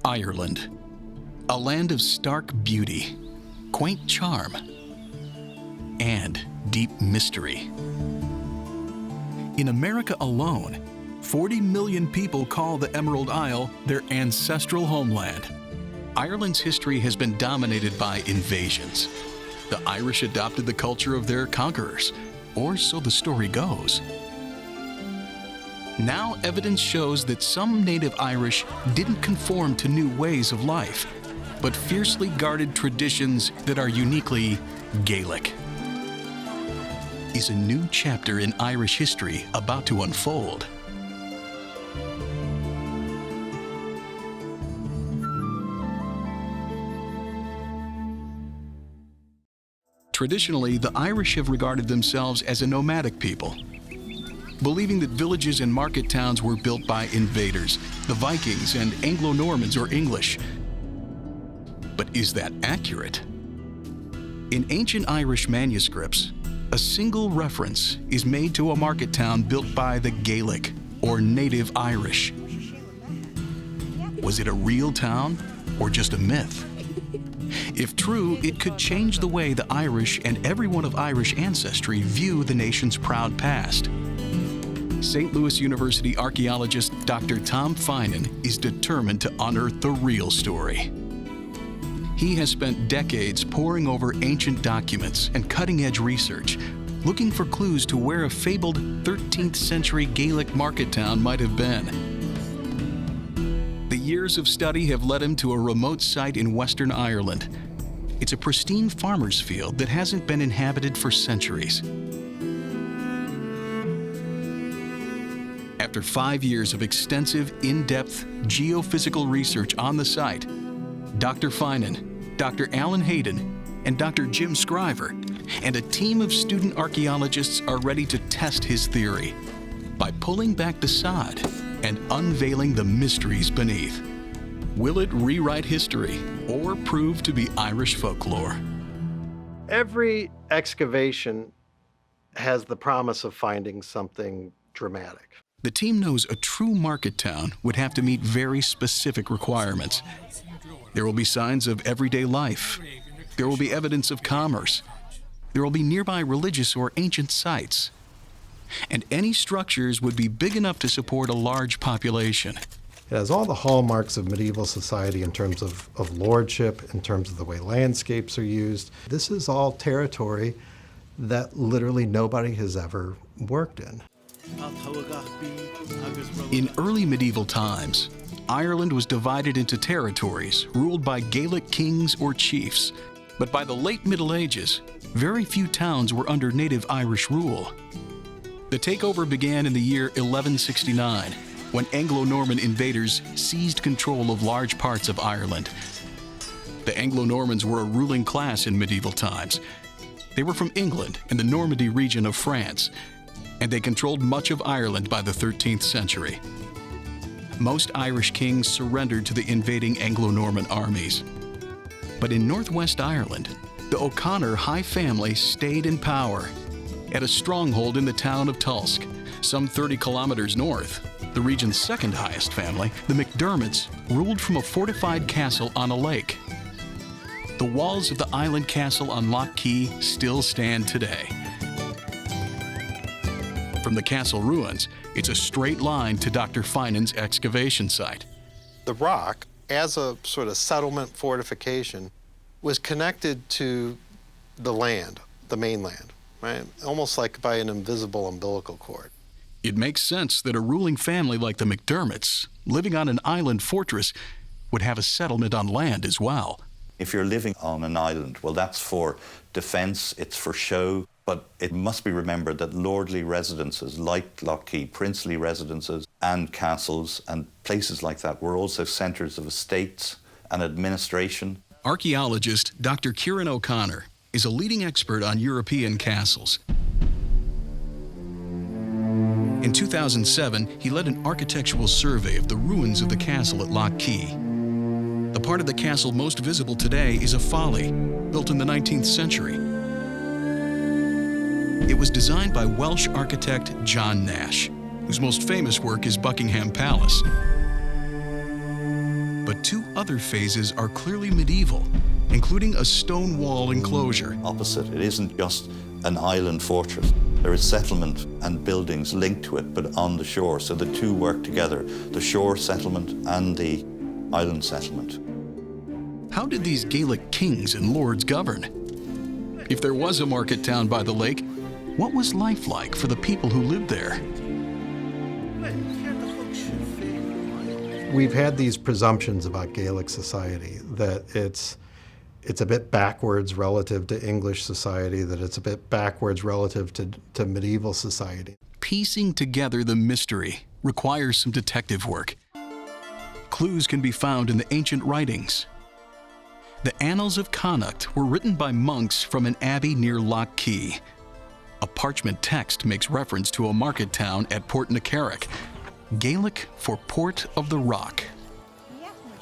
Ireland, a land of stark beauty, quaint charm, and deep mystery. In America alone, 40 million people call the Emerald Isle their ancestral homeland. Ireland's history has been dominated by invasions. The Irish adopted the culture of their conquerors, or so the story goes. Now evidence shows that some native Irish didn't conform to new ways of life, but fiercely guarded traditions that are uniquely Gaelic. Is a new chapter in Irish history about to unfold? Traditionally, the Irish have regarded themselves as a nomadic people, believing that villages and market towns were built by invaders, the Vikings and Anglo-Normans or English. But is that accurate? In ancient Irish manuscripts, a single reference is made to a market town built by the Gaelic or native Irish. Was it a real town or just a myth? If true, it could change the way the Irish and everyone of Irish ancestry view the nation's proud past. St. Louis University archaeologist Dr. Tom Finan is determined to unearth the real story. He has spent decades poring over ancient documents and cutting-edge research, looking for clues to where a fabled 13th century Gaelic market town might have been. The years of study have led him to a remote site in Western Ireland. It's a pristine farmer's field that hasn't been inhabited for centuries. After 5 years of extensive, in-depth geophysical research on the site, Dr. Finan, Dr. Alan Hayden, and Dr. Jim Scriver, and a team of student archaeologists are ready to test his theory by pulling back the sod and unveiling the mysteries beneath. Will it rewrite history or prove to be Irish folklore? Every excavation has the promise of finding something dramatic. The team knows a true market town would have to meet very specific requirements. There will be signs of everyday life. There will be evidence of commerce. There will be nearby religious or ancient sites. And any structures would be big enough to support a large population. It has all the hallmarks of medieval society in terms of lordship, in terms of the way landscapes are used. This is all territory that literally nobody has ever worked in. In early medieval times, Ireland was divided into territories ruled by Gaelic kings or chiefs. But by the late Middle Ages, very few towns were under native Irish rule. The takeover began in the year 1169, when Anglo-Norman invaders seized control of large parts of Ireland. The Anglo-Normans were a ruling class in medieval times. They were from England and the Normandy region of France, and they controlled much of Ireland by the 13th century. Most Irish kings surrendered to the invading Anglo-Norman armies. But in northwest Ireland, the O'Connor high family stayed in power. At a stronghold in the town of Tulsk, some 30 kilometers north, the region's second highest family, the McDermots, ruled from a fortified castle on a lake. The walls of the island castle on Lough Key still stand today. From the castle ruins, it's a straight line to Dr. Finan's excavation site. The rock, as a sort of settlement fortification, was connected to the land, the mainland, right? Almost like by an invisible umbilical cord. It makes sense that a ruling family like the McDermots, living on an island fortress, would have a settlement on land as well. If you're living on an island, well, that's for defense, it's for show, but it must be remembered that lordly residences like Lough Key, princely residences and castles and places like that were also centres of estates and administration. Archaeologist Dr. Kieran O'Connor is a leading expert on European castles. In 2007, he led an architectural survey of the ruins of the castle at Lough Key. The part of the castle most visible today is a folly, built in the 19th century. It was designed by Welsh architect John Nash, whose most famous work is Buckingham Palace. but two other phases are clearly medieval, including a stone wall enclosure. Opposite, it isn't just an island fortress. There is settlement and buildings linked to it, but on the shore, so the two work together, the shore settlement and the island settlement. How did these Gaelic kings and lords govern? If there was a market town by the lake, what was life like for the people who lived there? We've had these presumptions about Gaelic society, that it's a bit backwards relative to English society, that it's a bit backwards relative to medieval society. Piecing together the mystery requires some detective work. Clues can be found in the ancient writings. The Annals of Connacht were written by monks from an abbey near Lough Key. A parchment text makes reference to a market town at Port na Carrick, Gaelic for Port of the Rock.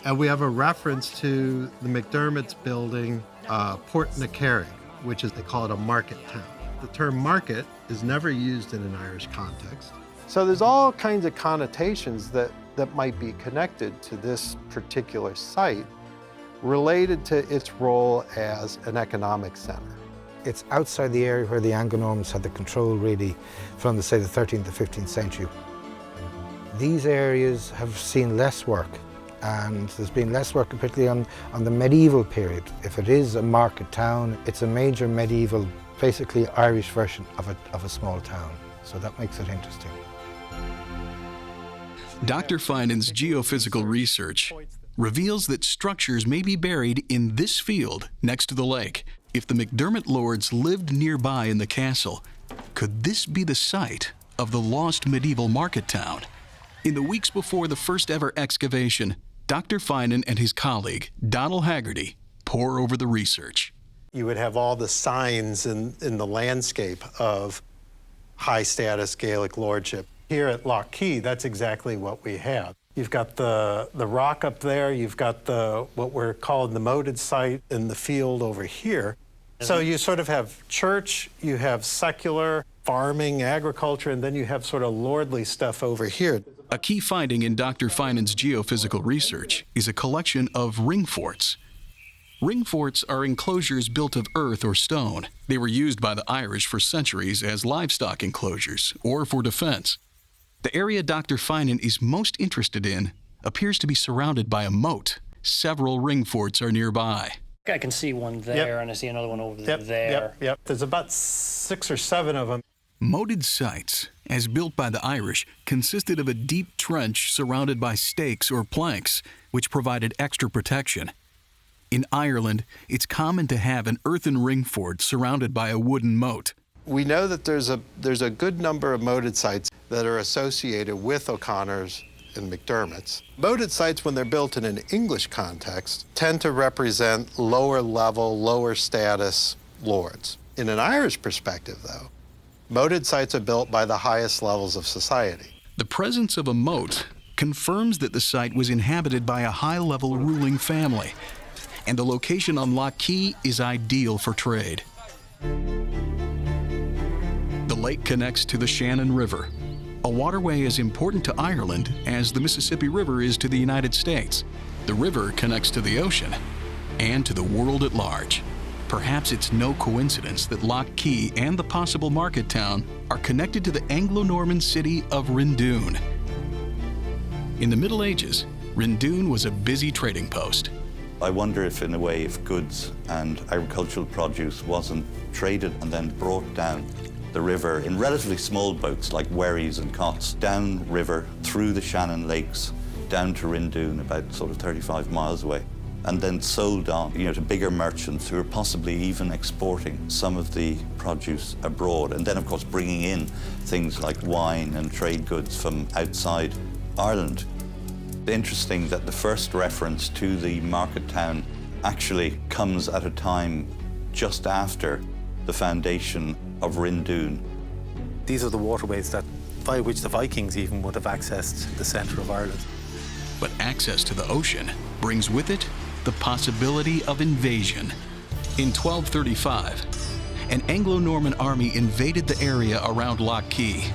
And we have a reference to the McDermott's building, Port na Carrick, which is, they call it a market town. The term market is never used in an Irish context. So there's all kinds of connotations that might be connected to this particular site related to its role as an economic center. It's outside the area where the Anglo-Normans had the control really from the, say, the 13th to 15th century. These areas have seen less work, and there's been less work particularly on the medieval period. If it is a market town, it's a major medieval, basically Irish version of a small town. So that makes it interesting. Dr. Finan's geophysical research reveals that structures may be buried in this field next to the lake. If the McDermot Lords lived nearby in the castle, could this be the site of the lost medieval market town? In the weeks before the first ever excavation, Dr. Finan and his colleague, Donald Haggerty, pore over the research. You would have all the signs in the landscape of high status Gaelic lordship. Here at Lough Key, that's exactly what we have. You've got the rock up there, you've got what we're calling the moated site in the field over here. So you sort of have church, you have secular, farming, agriculture, and then you have sort of lordly stuff over here. A key finding in Dr. Finan's geophysical research is a collection of ring forts. Ring forts are enclosures built of earth or stone. They were used by the Irish for centuries as livestock enclosures or for defense. The area Dr. Finan is most interested in appears to be surrounded by a moat. Several ring forts are nearby. I can see one there, and I see another one over there. Yep. There's about 6 or 7 of them. Moated sites, as built by the Irish, consisted of a deep trench surrounded by stakes or planks, which provided extra protection. In Ireland, it's common to have an earthen ring fort surrounded by a wooden moat. We know that there's a good number of moated sites that are associated with O'Connor's and McDermott's. Moated sites, when they're built in an English context, tend to represent lower level, lower status lords. In an Irish perspective, though, moated sites are built by the highest levels of society. The presence of a moat confirms that the site was inhabited by a high-level ruling family, and the location on Lough Key is ideal for trade. The lake connects to the Shannon River, a waterway as important to Ireland as the Mississippi River is to the United States. The river connects to the ocean and to the world at large. Perhaps it's no coincidence that Lough Key and the possible market town are connected to the Anglo-Norman city of Rindoon. In the Middle Ages, Rindoon was a busy trading post. I wonder if, in a way, if goods and agricultural produce wasn't traded and then brought down the river in relatively small boats like wherries and cots, down river, through the Shannon Lakes, down to Rindoon, about sort of 35 miles away, and then sold on, to bigger merchants who were possibly even exporting some of the produce abroad, and then, of course, bringing in things like wine and trade goods from outside Ireland. Interesting that the first reference to the market town actually comes at a time just after the foundation of Rindoon. These are the waterways by which the Vikings even would have accessed the centre of Ireland. But access to the ocean brings with it the possibility of invasion. In 1235, an Anglo-Norman army invaded the area around Lough Key.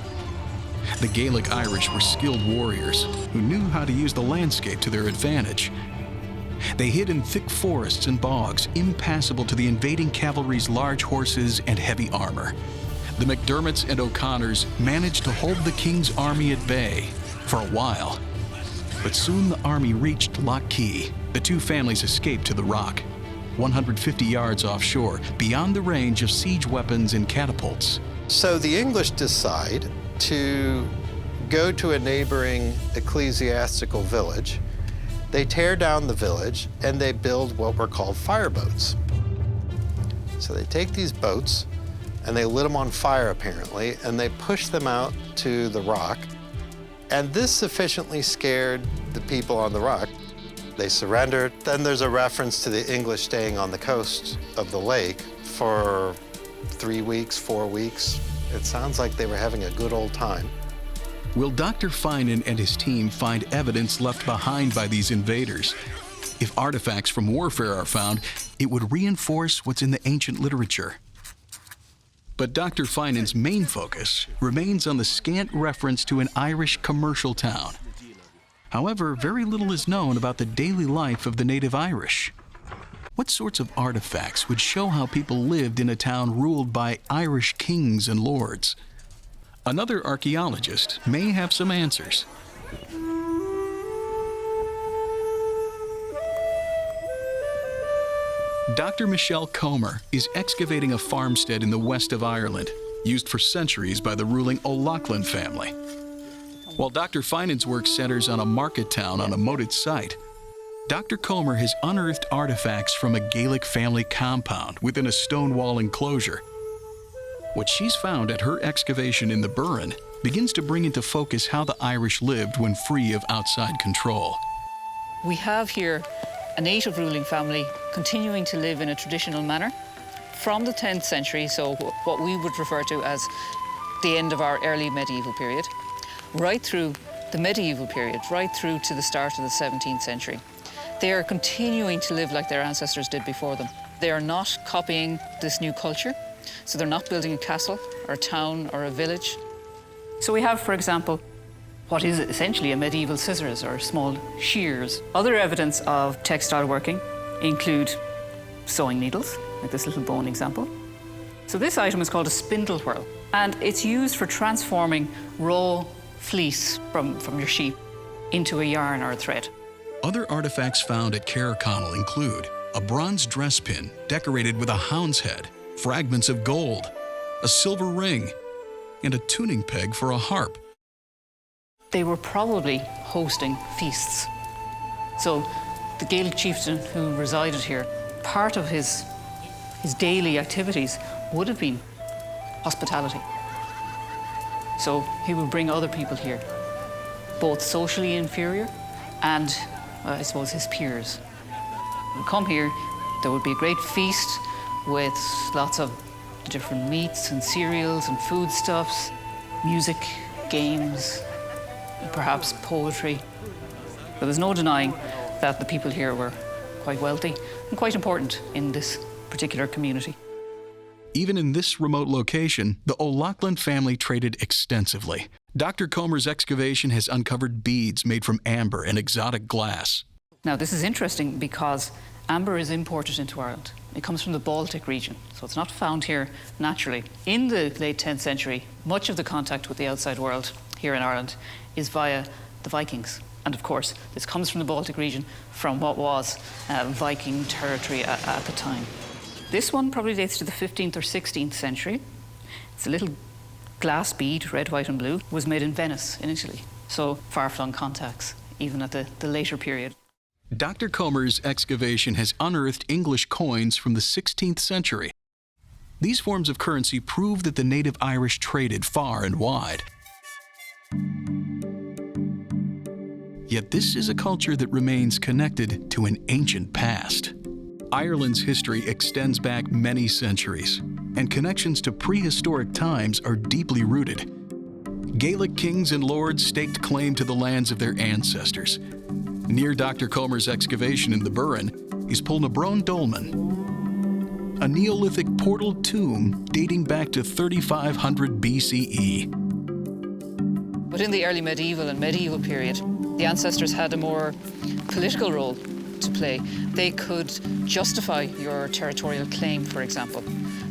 The Gaelic Irish were skilled warriors who knew how to use the landscape to their advantage. They hid in thick forests and bogs, impassable to the invading cavalry's large horses and heavy armor. The McDermots and O'Connors managed to hold the king's army at bay for a while. But soon the army reached Lough Key. The two families escaped to the rock, 150 yards offshore, beyond the range of siege weapons and catapults. So the English decide to go to a neighboring ecclesiastical village. They tear down the village and they build what were called fireboats. So they take these boats and they lit them on fire, apparently, and they pushed them out to the rock. And this sufficiently scared the people on the rock. They surrendered. Then there's a reference to the English staying on the coast of the lake for 3 weeks, 4 weeks. It sounds like they were having a good old time. Will Dr. Finan and his team find evidence left behind by these invaders? If artifacts from warfare are found, it would reinforce what's in the ancient literature. But Dr. Finan's main focus remains on the scant reference to an Irish commercial town. However, very little is known about the daily life of the native Irish. What sorts of artifacts would show how people lived in a town ruled by Irish kings and lords? Another archaeologist may have some answers. Dr. Michelle Comer is excavating a farmstead in the west of Ireland, used for centuries by the ruling O'Loughlin family. While Dr. Finan's work centers on a market town on a moated site, Dr. Comer has unearthed artifacts from a Gaelic family compound within a stone wall enclosure. What she's found at her excavation in the Burren begins to bring into focus how the Irish lived when free of outside control. We have here a native ruling family continuing to live in a traditional manner from the 10th century, so what we would refer to as the end of our early medieval period, right through the medieval period, right through to the start of the 17th century. They are continuing to live like their ancestors did before them. They are not copying this new culture, so they're not building a castle or a town or a village. So we have, for example, what is essentially a medieval scissors or small shears. Other evidence of textile working include sewing needles, like this little bone example. So this item is called a spindle whirl, and it's used for transforming raw fleece from your sheep into a yarn or a thread. Other artifacts found at Chronicle include a bronze dress pin decorated with a hound's head, fragments of gold, a silver ring, and a tuning peg for a harp. They were probably hosting feasts. So the Gaelic chieftain who resided here, part of his daily activities would have been hospitality. So he would bring other people here, both socially inferior and, I suppose, his peers. They would come here, there would be a great feast with lots of different meats and cereals and foodstuffs, music, games, perhaps poetry. There was no denying that the people here were quite wealthy and quite important in this particular community. Even in this remote location, the O'Loughlin family traded extensively. Dr. Comer's excavation has uncovered beads made from amber and exotic glass. Now, this is interesting because amber is imported into Ireland. It comes from the Baltic region, so it's not found here naturally. In the late 10th century, much of the contact with the outside world here in Ireland is via the Vikings. And of course, this comes from the Baltic region, from what was Viking territory at the time. This one probably dates to the 15th or 16th century. It's a little glass bead, red, white and blue, was made in Venice in Italy. So far-flung contacts, even at the later period. Dr. Comer's excavation has unearthed English coins from the 16th century. These forms of currency prove that the native Irish traded far and wide. Yet this is a culture that remains connected to an ancient past. Ireland's history extends back many centuries, and connections to prehistoric times are deeply rooted. Gaelic kings and lords staked claim to the lands of their ancestors. Near Dr. Comer's excavation in the Burren is Pulnabrone Dolmen, a Neolithic portal tomb dating back to 3500 BCE. But in the early medieval and medieval period, the ancestors had a more political role to play. They could justify your territorial claim, for example,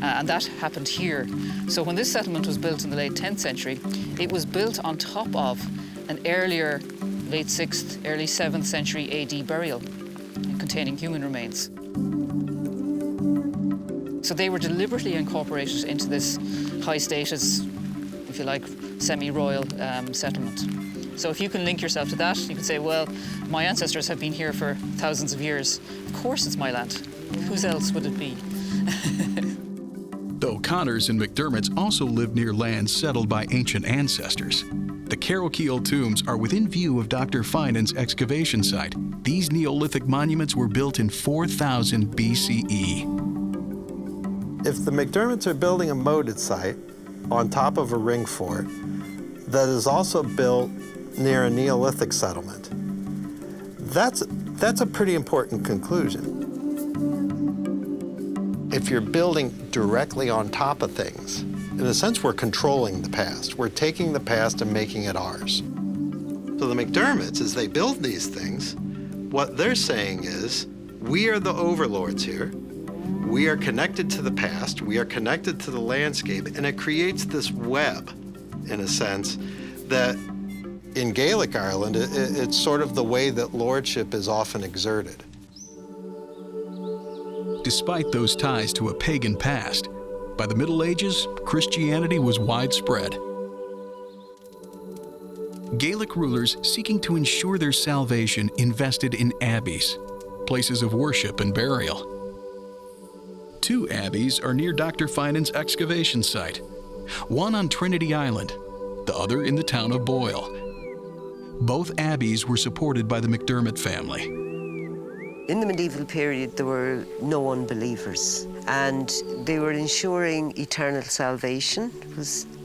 and that happened here. So when this settlement was built in the late 10th century, it was built on top of an earlier late 6th, early 7th century AD burial containing human remains. So they were deliberately incorporated into this high status, if you like, semi-royal settlement. So if you can link yourself to that, you can say, well, my ancestors have been here for thousands of years. Of course it's my land. Whose else would it be? The O'Connors and McDermotts also lived near lands settled by ancient ancestors. The Carrowkeel tombs are within view of Dr. Finan's excavation site. These Neolithic monuments were built in 4000 BCE. If the McDermotts are building a moated site on top of a ring fort that is also built near a Neolithic settlement, that's a pretty important conclusion. If you're building directly on top of things, in a sense, we're controlling the past. We're taking the past and making it ours. So the McDermotts, as they build these things, what they're saying is, we are the overlords here. We are connected to the past. We are connected to the landscape. And it creates this web, in a sense, that in Gaelic Ireland, it's sort of the way that lordship is often exerted. Despite those ties to a pagan past, by the Middle Ages, Christianity was widespread. Gaelic rulers seeking to ensure their salvation invested in abbeys, places of worship and burial. 2 abbeys are near Dr. Finan's excavation site, one on Trinity Island, the other in the town of Boyle. Both abbeys were supported by the McDermott family. In the medieval period, there were no unbelievers, and they were ensuring eternal salvation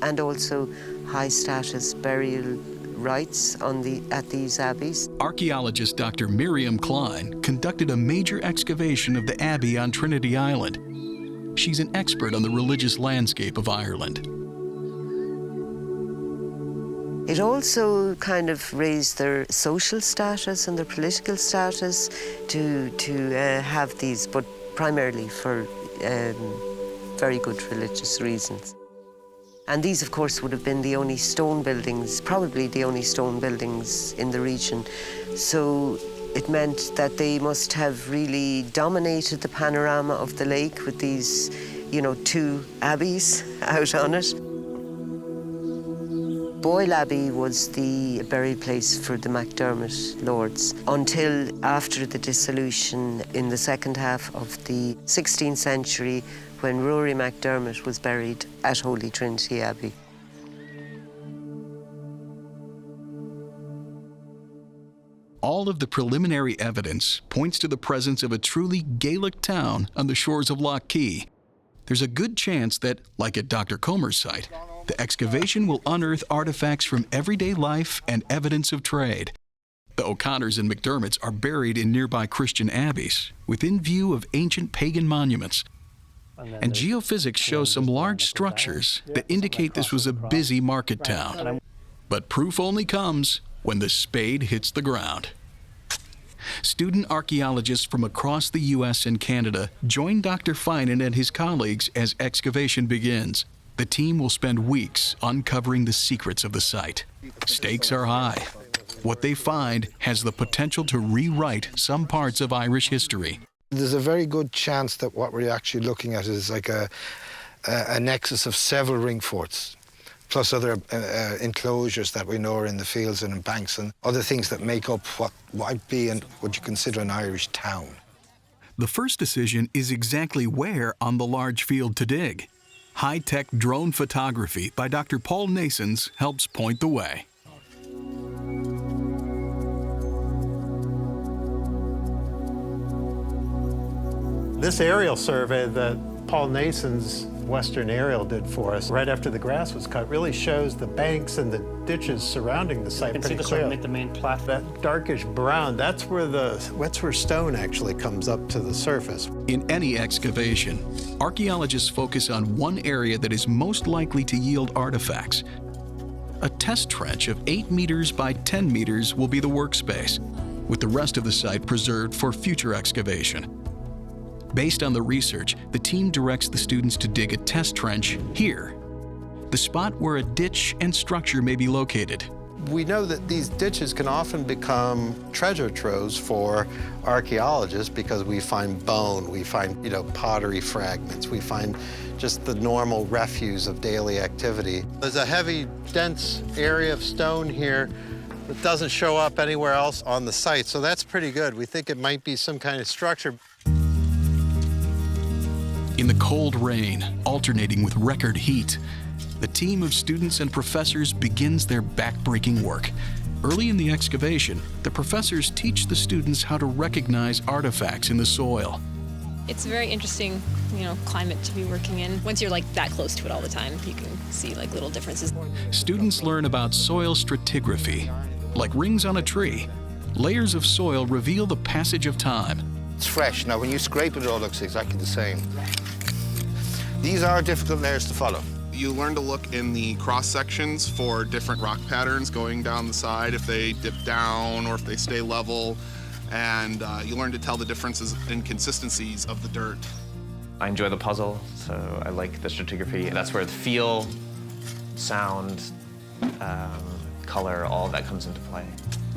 and also high status burial rites at these abbeys. Archaeologist Dr. Miriam Klein conducted a major excavation of the abbey on Trinity Island. She's an expert on the religious landscape of Ireland. It also kind of raised their social status and their political status to have these, but primarily for very good religious reasons. And these, of course, would have been the only stone buildings, probably the only stone buildings in the region. So it meant that they must have really dominated the panorama of the lake with these, 2 abbeys out on it. Boyle Abbey was the burial place for the McDermot Lords until after the dissolution in the second half of the 16th century, when Rory McDermott was buried at Holy Trinity Abbey. All of the preliminary evidence points to the presence of a truly Gaelic town on the shores of Lough Key. There's a good chance that, like at Dr. Comer's site, the excavation will unearth artifacts from everyday life and evidence of trade. The O'Connors and McDermotts are buried in nearby Christian abbeys, within view of ancient pagan monuments. And geophysics shows some large structures that indicate this was a busy market town. But proof only comes when the spade hits the ground. Student archaeologists from across the U.S. and Canada join Dr. Finan and his colleagues as excavation begins. The team will spend weeks uncovering the secrets of the site. Stakes are high. What they find has the potential to rewrite some parts of Irish history. There's a very good chance that what we're actually looking at is like a nexus of several ring forts, plus other enclosures that we know are in the fields and in banks and other things that make up what might be and what you consider an Irish town. The first decision is exactly where on the large field to dig. High-tech drone photography by Dr. Paul Nasons helps point the way. This aerial survey that Paul Nason's Western Aerial did for us, right after the grass was cut, really shows the banks and the ditches surrounding the site pretty clearly. Make the main platform. That darkish brown, that's where stone actually comes up to the surface. In any excavation, archaeologists focus on one area that is most likely to yield artifacts. A test trench of 8 meters by 10 meters will be the workspace. with the rest of the site preserved for future excavation. Based on the research, the team directs the students to dig a test trench here, the spot where a ditch and structure may be located. We know that these ditches can often become treasure troves for archaeologists because we find bone, we find, pottery fragments, we find just the normal refuse of daily activity. There's a heavy, dense area of stone here that doesn't show up anywhere else on the site, so that's pretty good. We think it might be some kind of structure. In the cold rain, alternating with record heat, the team of students and professors begins their back-breaking work. Early in the excavation, the professors teach the students how to recognize artifacts in the soil. It's a very interesting, climate to be working in. Once you're that close to it all the time, you can see little differences. Students learn about soil stratigraphy. Like rings on a tree, layers of soil reveal the passage of time. It's fresh. Now, when you scrape it, it all looks exactly the same. These are difficult layers to follow. You learn to look in the cross sections for different rock patterns going down the side, if they dip down or if they stay level, and you learn to tell the differences and consistencies of the dirt. I enjoy the puzzle, so I like the stratigraphy. That's where the feel, sound, color, all of that comes into play.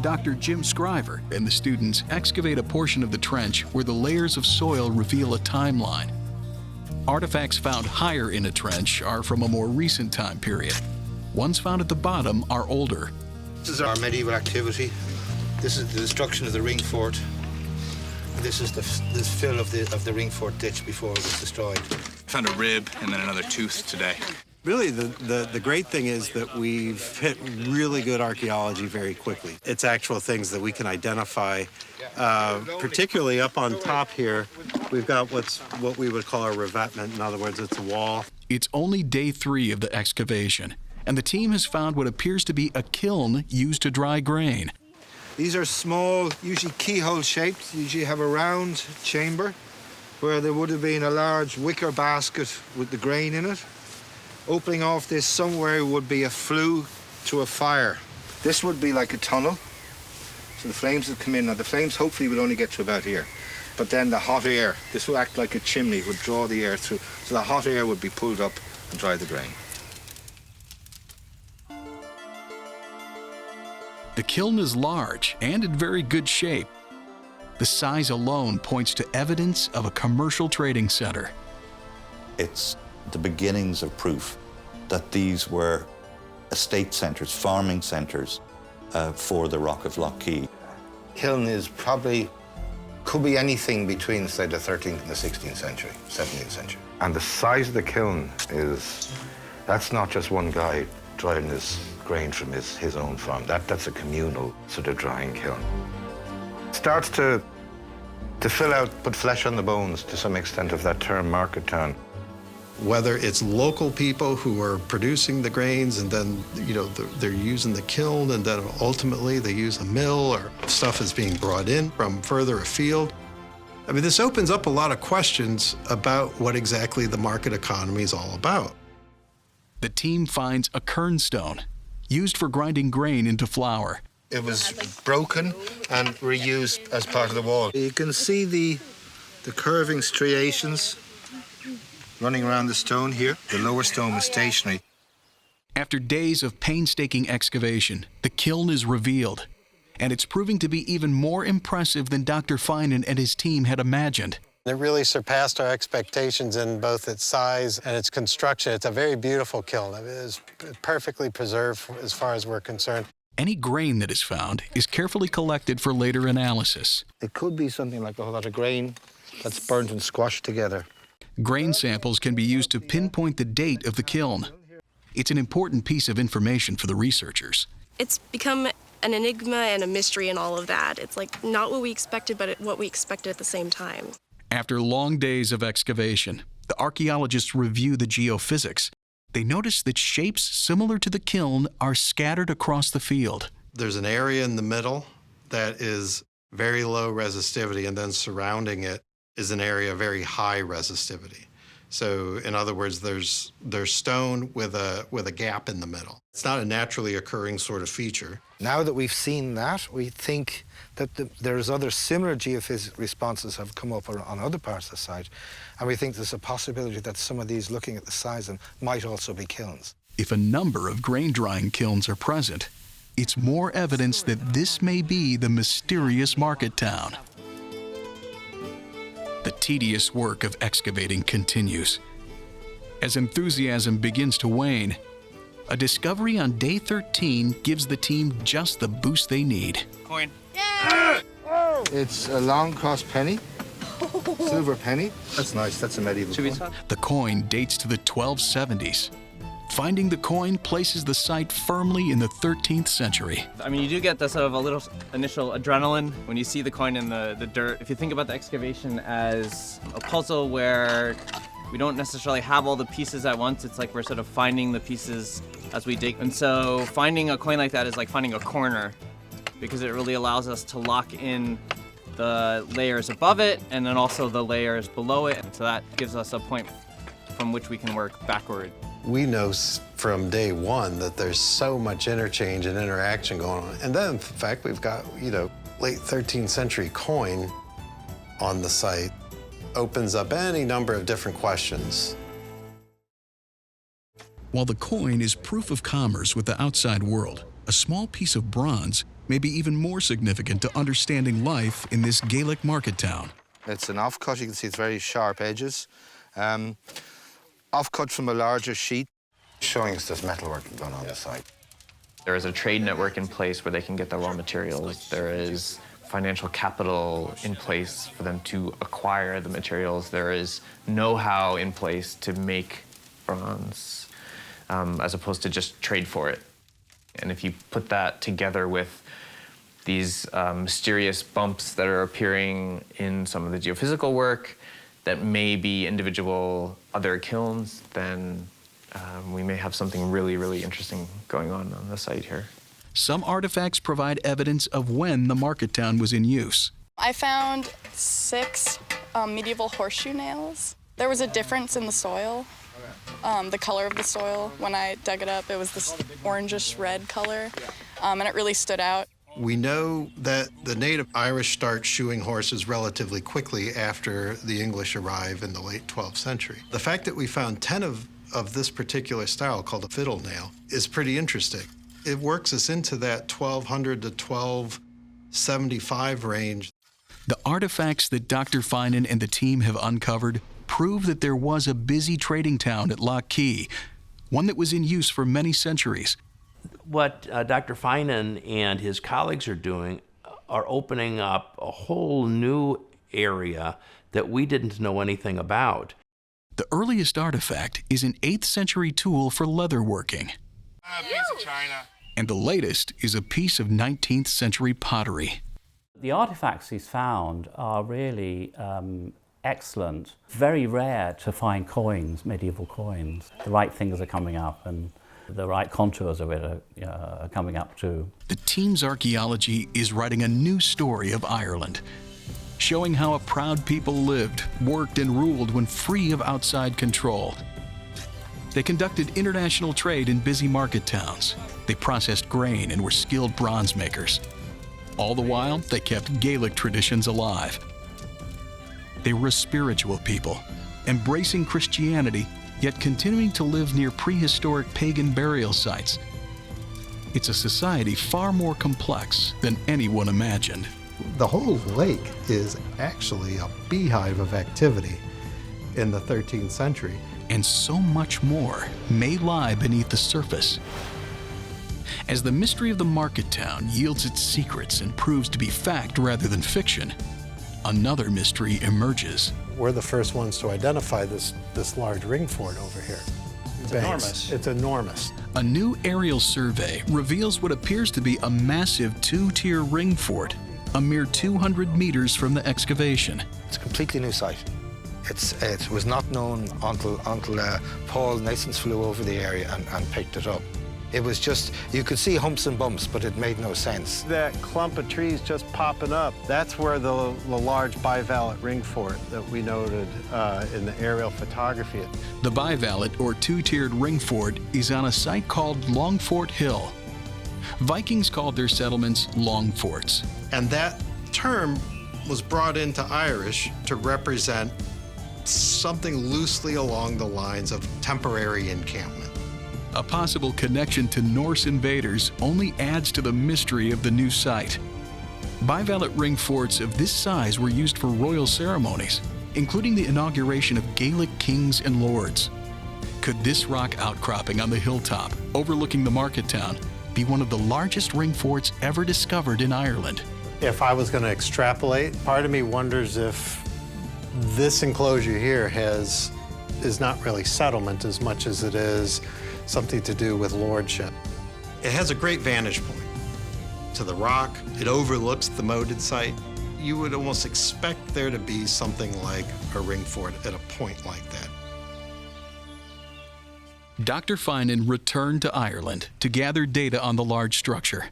Dr. Jim Scriver and the students excavate a portion of the trench where the layers of soil reveal a timeline. Artifacts found higher in a trench are from a more recent time period. Ones found at the bottom are older. This is our medieval activity. This is the destruction of the ring fort. And this is the fill of the ring fort ditch before it was destroyed. Found a rib and then another tooth today. Really, the great thing is that we've hit really good archaeology very quickly. It's actual things that we can identify, particularly up on top here. We've got what we would call a revetment. In other words, it's a wall. It's only day 3 of the excavation, and the team has found what appears to be a kiln used to dry grain. These are small, usually keyhole shaped. Usually have a round chamber where there would have been a large wicker basket with the grain in it. Opening off this somewhere would be a flue to a fire. This would be like a tunnel. So the flames would come in. Now the flames hopefully would only get to about here. But then the hot air, this would act like a chimney, would draw the air through. So the hot air would be pulled up and dry the grain. The kiln is large and in very good shape. The size alone points to evidence of a commercial trading center. It's the beginnings of proof that these were estate centres, farming centres for the Rock of Lough Key. Kiln is probably, could be anything between, say, the 13th and the 16th century, 17th century. And the size of the kiln that's not just one guy drying his grain from his own farm. That's a communal sort of drying kiln. It starts to fill out, put flesh on the bones to some extent of that term market town. Whether it's local people who are producing the grains and then, they're using the kiln and then ultimately they use a mill or stuff is being brought in from further afield. I mean, this opens up a lot of questions about what exactly the market economy is all about. The team finds a kernstone, used for grinding grain into flour. It was broken and reused as part of the wall. You can see the curving striations running around the stone here. The lower stone was stationary. After days of painstaking excavation, the kiln is revealed, and it's proving to be even more impressive than Dr. Finan and his team had imagined. It really surpassed our expectations in both its size and its construction. It's a very beautiful kiln. It is perfectly preserved as far as we're concerned. Any grain that is found is carefully collected for later analysis. It could be something like a whole lot of grain that's burnt and squashed together. Grain samples can be used to pinpoint the date of the kiln. It's an important piece of information for the researchers. It's become an enigma and a mystery and all of that. It's not what we expected, but what we expected at the same time. After long days of excavation, the archaeologists review the geophysics. They notice that shapes similar to the kiln are scattered across the field. There's an area in the middle that is very low resistivity, and then surrounding it is an area of very high resistivity. So in other words, there's stone with a gap in the middle. It's not a naturally occurring sort of feature. Now that we've seen that, we think that there's other similar geophysical responses have come up on other parts of the site, and we think there's a possibility that some of these, looking at the size of them, might also be kilns. If a number of grain drying kilns are present, it's more evidence that this may be the mysterious market town. The tedious work of excavating continues. As enthusiasm begins to wane, a discovery on day 13 gives the team just the boost they need. Coin. Yeah! It's a long cross penny, silver penny. That's nice, that's a medieval coin. The coin dates to the 1270s. Finding the coin places the site firmly in the 13th century. I mean, you do get the sort of a little initial adrenaline when you see the coin in the dirt. If you think about the excavation as a puzzle where we don't necessarily have all the pieces at once, it's like we're sort of finding the pieces as we dig. And so finding a coin like that is like finding a corner, because it really allows us to lock in the layers above it and then also the layers below it. So that gives us a point from which we can work backward. We know from day one that there's so much interchange and interaction going on. And then, in fact, we've got, late 13th century coin on the site. Opens up any number of different questions. While the coin is proof of commerce with the outside world, a small piece of bronze may be even more significant to understanding life in this Gaelic market town. It's an offcut. You can see it's very sharp edges. Offcut from a larger sheet. Showing us this metalwork done on the site. There is a trade network in place where they can get the raw materials. There is financial capital in place for them to acquire the materials. There is know-how in place to make bronze, as opposed to just trade for it. And if you put that together with these mysterious bumps that are appearing in some of the geophysical work that may be individual other kilns, then we may have something really, really interesting going on the site here. Some artifacts provide evidence of when the market town was in use. I found 6 medieval horseshoe nails. There was a difference in the soil, the color of the soil. When I dug it up, it was this orangish red color, and it really stood out. We know that the native Irish start shoeing horses relatively quickly after the English arrive in the late 12th century. The fact that we found 10 of this particular style, called a fiddle nail, is pretty interesting. It works us into that 1200 to 1275 range. The artifacts that Dr. Finan and the team have uncovered prove that there was a busy trading town at Lough Key, one that was in use for many centuries. What Dr. Finan and his colleagues are doing are opening up a whole new area that we didn't know anything about. The earliest artifact is an 8th century tool for leatherworking. A piece of china. And the latest is a piece of 19th century pottery. The artifacts he's found are really excellent. Very rare to find coins, medieval coins. The right things are coming up and the right contours of it are coming up too. The team's archaeology is writing a new story of Ireland, showing how a proud people lived, worked, and ruled when free of outside control. They conducted international trade in busy market towns. They processed grain and were skilled bronze makers. All the while, they kept Gaelic traditions alive. They were a spiritual people, embracing Christianity, yet continuing to live near prehistoric pagan burial sites. It's a society far more complex than anyone imagined. The whole lake is actually a beehive of activity in the 13th century. And so much more may lie beneath the surface. As the mystery of the market town yields its secrets and proves to be fact rather than fiction, another mystery emerges. We're the first ones to identify this large ring fort over here. It's enormous. It's enormous. A new aerial survey reveals what appears to be a massive 2-tier ring fort, a mere 200 meters from the excavation. It's a completely new site. It was not known until Paul Nasons flew over the area and picked it up. It was just, you could see humps and bumps, but it made no sense. That clump of trees just popping up, that's where the large bivalve ring fort that we noted in the aerial photography. The bivalve, or two-tiered ring fort, is on a site called Longfort Hill. Vikings called their settlements long forts. And that term was brought into Irish to represent something loosely along the lines of temporary encampment. A possible connection to Norse invaders only adds to the mystery of the new site. Bivalve ring forts of this size were used for royal ceremonies, including the inauguration of Gaelic kings and lords. Could this rock outcropping on the hilltop, overlooking the market town, be one of the largest ring forts ever discovered in Ireland? If I was going to extrapolate, part of me wonders if this enclosure here is not really settlement as much as it is something to do with lordship. It has a great vantage point to the rock. It overlooks the moated site. You would almost expect there to be something like a ring fort at a point like that. Dr. Finan returned to Ireland to gather data on the large structure.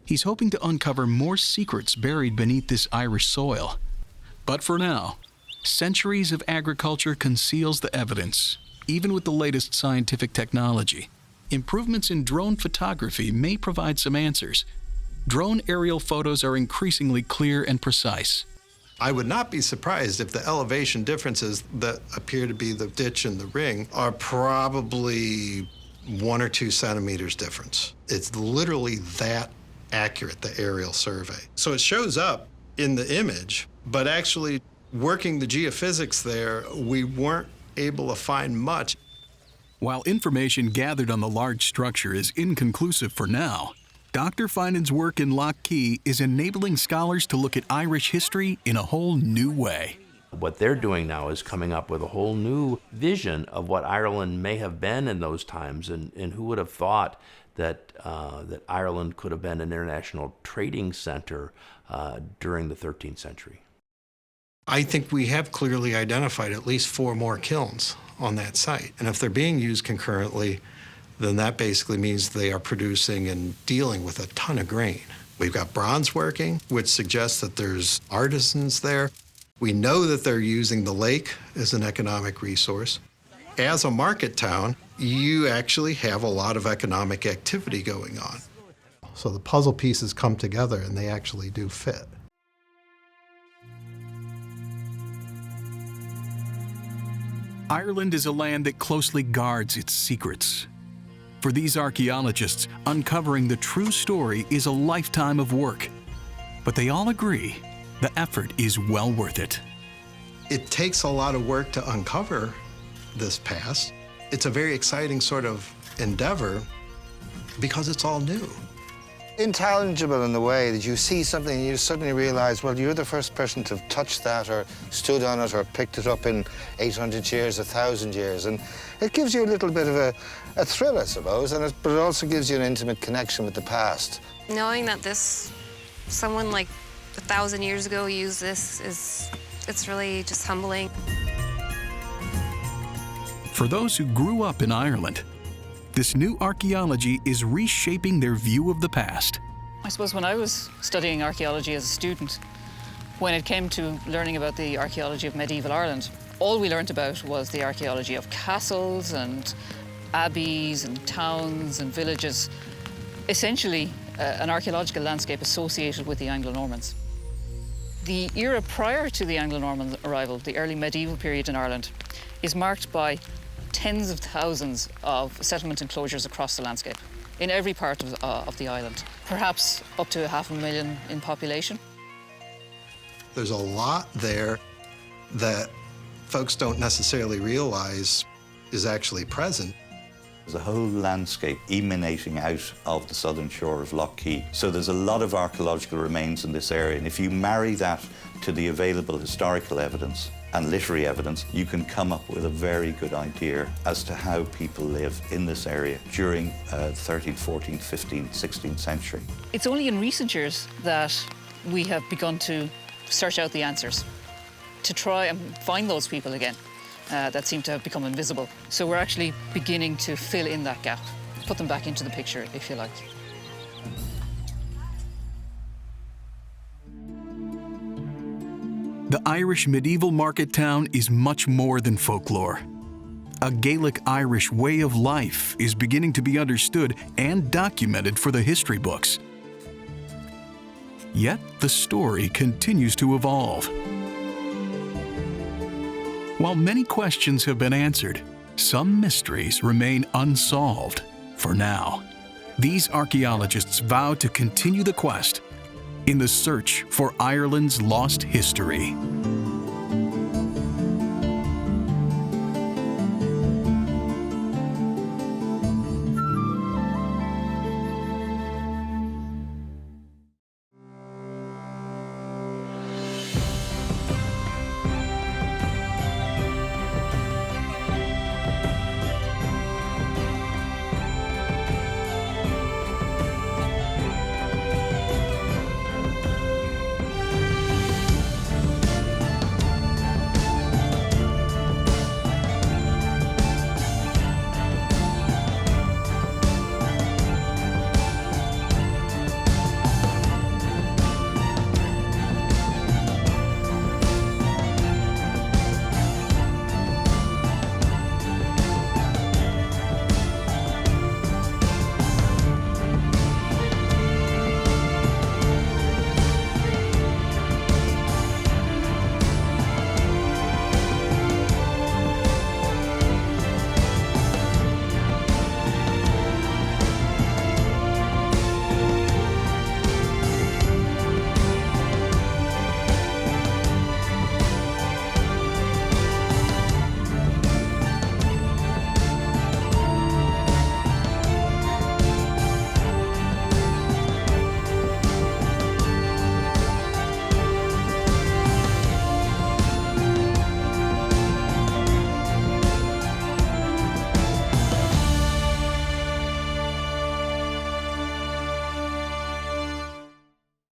He's hoping to uncover more secrets buried beneath this Irish soil. But for now, centuries of agriculture conceals the evidence, even with the latest scientific technology. Improvements in drone photography may provide some answers. Drone aerial photos are increasingly clear and precise. I would not be surprised if the elevation differences that appear to be the ditch and the ring are probably 1 or 2 centimeters difference. It's literally that accurate, the aerial survey. So it shows up in the image, but actually working the geophysics there, we weren't able to find much. While information gathered on the large structure is inconclusive for now, Dr. Finan's work in Lough Key is enabling scholars to look at Irish history in a whole new way. What they're doing now is coming up with a whole new vision of what Ireland may have been in those times, and who would have thought that that Ireland could have been an international trading center during the 13th century. I think we have clearly identified at least 4 more kilns on that site. And if they're being used concurrently, then that basically means they are producing and dealing with a ton of grain. We've got bronze working, which suggests that there's artisans there. We know that they're using the lake as an economic resource. As a market town, you actually have a lot of economic activity going on. So the puzzle pieces come together and they actually do fit. Ireland is a land that closely guards its secrets. For these archaeologists, uncovering the true story is a lifetime of work. But they all agree the effort is well worth it. It takes a lot of work to uncover this past. It's a very exciting sort of endeavor because it's all new. Intelligible in the way that you see something and you suddenly realize, well, you're the first person to have touched that or stood on it or picked it up in 800 years, 1,000 years. And it gives you a little bit of a thrill, I suppose, but it also gives you an intimate connection with the past. Knowing that someone like 1,000 years ago used this it's really just humbling. For those who grew up in Ireland, this new archaeology is reshaping their view of the past. I suppose when I was studying archaeology as a student, when it came to learning about the archaeology of medieval Ireland, all we learned about was the archaeology of castles and abbeys and towns and villages. Essentially, an archaeological landscape associated with the Anglo-Normans. The era prior to the Anglo-Norman arrival, the early medieval period in Ireland, is marked by tens of thousands of settlement enclosures across the landscape, in every part of the island, perhaps up to 500,000 in population. There's a lot there that folks don't necessarily realize is actually present. There's a whole landscape emanating out of the southern shore of Lough Key. So there's a lot of archaeological remains in this area, and if you marry that to the available historical evidence and literary evidence, you can come up with a very good idea as to how people lived in this area during 13th, 14th, 15th, 16th century. It's only in recent years that we have begun to search out the answers, to try and find those people again that seem to have become invisible. So we're actually beginning to fill in that gap. put them back into the picture, if you like. The Irish medieval market town is much more than folklore. A Gaelic Irish way of life is beginning to be understood and documented for the history books. Yet the story continues to evolve. While many questions have been answered, some mysteries remain unsolved for now. These archaeologists vow to continue the quest in the search for Ireland's lost history.